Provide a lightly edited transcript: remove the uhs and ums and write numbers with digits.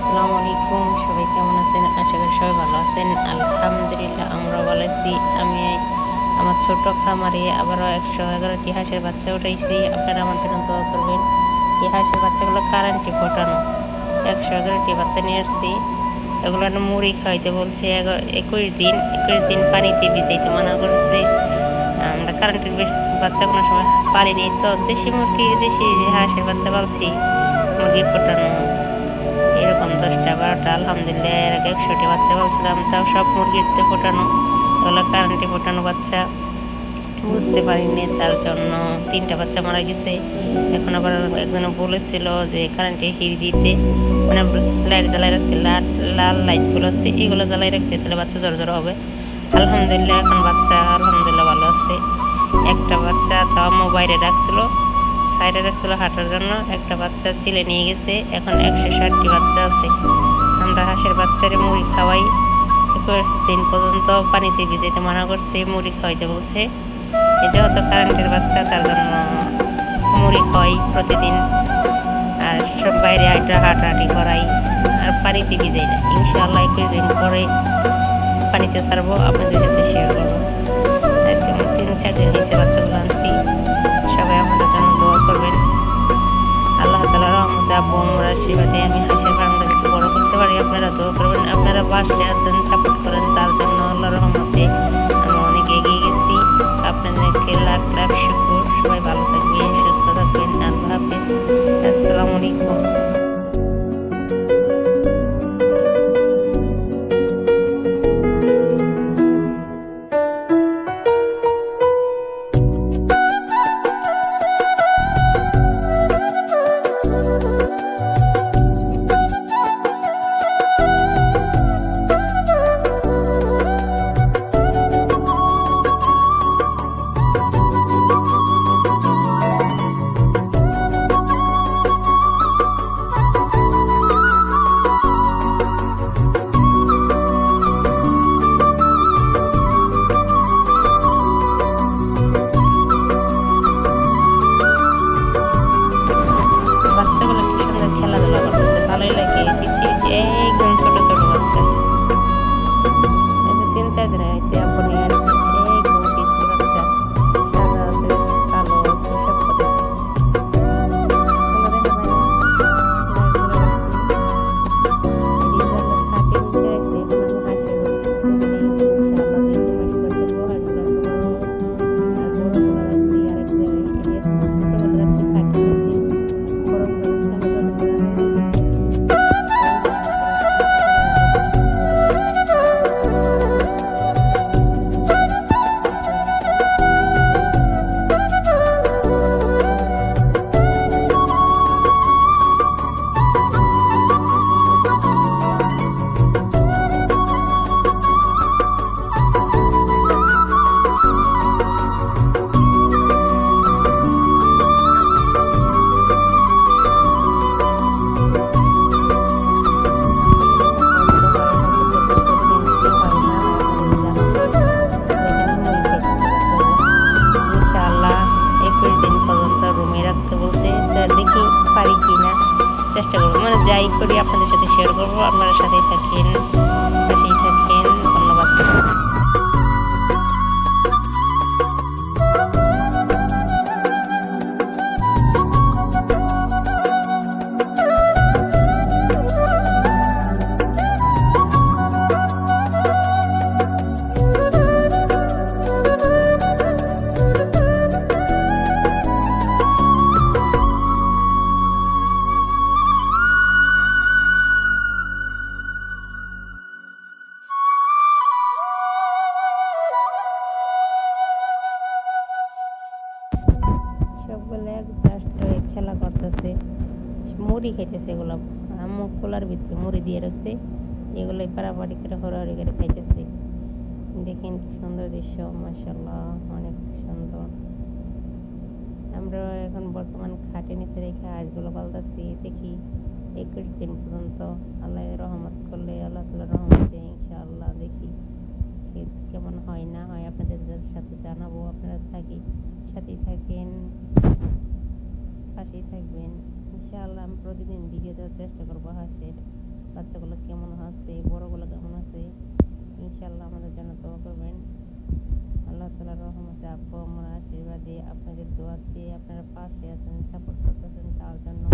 আসসালামু আলাইকুম, সবাই কেমন আছেন? আশা করি সবাই ভালো আছেন। আলহামদুলিল্লাহ আমরা ভালো আছি। আমি আমার ছোট্ট খামারে আবারও 111টি হাঁসের বাচ্চা উঠাইছি। আপনারা আমার জন্য দোয়া করবেন। এই হাঁসের বাচ্চাগুলো কারেন্টে ফোটানো। 111টি বাচ্চা নিয়ে আসছি। এগুলো মুড়ি খাওয়াইতে বলছে 21 দিন পানিতে ভিজাইতে মানা করছে। আমরা কারেন্টের বাচ্চা কোনো সময় পালিনি, তো দেশি হাঁসের বাচ্চা পালছি। মুরগি ফোটানো এরকম 10টা 12টা, আলহামদুলিল্লাহ এর আগে 100টি বাচ্চা বলছিলাম, তাও সব মুরগিতে ফোটানো। ওগুলো কারেন্টে ফোটানো বাচ্চা, বুঝতে পারিনি, তার জন্য 3টা বাচ্চা মারা গেছে। এখন আবার একজনে বলেছিল যে কারেন্টে হিট দিতে, মানে লাইট জ্বালাই রাখতে, লাল লাইটগুলো আছে এগুলো জ্বালাই রাখতে, তাহলে বাচ্চা জোর হবে। আলহামদুলিল্লাহ এখন বাচ্চা আলহামদুলিল্লাহ ভালো আছে। একটা বাচ্চা তাও মোবাইলে রাখছিল, সাইডে রাখছিল হাঁটার জন্য। একটা বাচ্চা ছিলে নিয়ে গেছে। এখন 160টি বাচ্চা আছে। আমরা হাঁসের বাচ্চারে মুড়ি খাওয়াই। 21 দিন পর্যন্ত পানিতে ভিজাইতে মানা করছে, মুড়ি খাওয়াইতে বলছে। এটা হতো কারেন্টের বাচ্চা, তার জন্য মুড়ি খাওয়াই প্রতিদিন। আর সব বাইরে হাঁটাহাঁটি করাই, আর পানিতে ভিজাই না। ইনশাআল্লাহ 21 দিন পরে পানিতে ছাড়বো, আপনাদের সাথে শেয়ার করবো। আজকে আমার 3-4 দিন হয়েছে বাচ্চাগুলো আনছি। সবাই আমাদের জন্য দোয়া করবেন। আল্লাহ তাআলার রহমতে আব্বু আম্মুর আশীর্বাদে আমি হাঁসের ফার্মটা যাতে বড় করতে পারি, আপনারা দোয়া করবেন। আপনারা পাশে আছেন, সাপোর্ট করেন, তার জন্য আল্লাহর রহমতে আমি অনেক এগিয়ে গেছি। আপনাদেরকে লাখ লাখ শুকর। সবাই ভালো থাকবেন, সুস্থ থাকবেন। আল্লাহ হাফেজ। আসসালামু আলাইকুম। বাচ্চাগুলো কি সুন্দর খেলাধুলা করতেছে, ভালোই লাগে। পিছিয়ে পিছিয়ে একদম ছোট ছোট বাচ্চা। 3-4 দিন হয়েছে আপু নিয়ে আসছে। একদম পিচ্ছি বাচ্চা, সাদা আছে, কালো আছে, সব কত সুন্দর দেখা যায় না? চেষ্টা করবো, মানে যাই করি আপনাদের সাথে শেয়ার করবো। আপনারা সাথেই থাকেন, পাশেই থাকেন। ধন্যবাদ। সবগুলো জাস্ট খেলা করতেছে, মুড়ি খাইতেছে। এগুলো আম্মু কোলার ভিতরে মুড়ি দিয়ে রাখছে, এগুলোই পাড়াপাড়ি করে হড়াহড়ি করে খাইতেছে। দেখেন কি সুন্দর দৃশ্য, মাশাআল্লাহ, অনেক সুন্দর। আমরা এখন বর্তমান খাটে নিচে রেখে হাঁসগুলো পালতেছি। দেখি 21 দিন পর্যন্ত আল্লাহ রহমত করলে, আল্লাহ তাআলার রহমতে ইনশাআল্লাহ দেখি কেমন হয় না হয়, আপনাদের সাথে জানাবো। আপনারা সাথেই থাকেন, পাশেই থাকবেন। ইনশাআল্লাহ আমি প্রতিদিন ভিডিও দেওয়ার চেষ্টা করবো হাঁসের বাচ্চাগুলো কেমন আছে, বড়গুলো কেমন আছে, ইনশাল্লাহ আমাদের জন্য দোয়া করবেন। আল্লাহ তাআলার রহমতে আব্বু আম্মুর আশীর্বাদে আপনাদের দোয়াতে আপনারা পাশে আছেন, সাপোর্ট করতেছেন, তার জন্য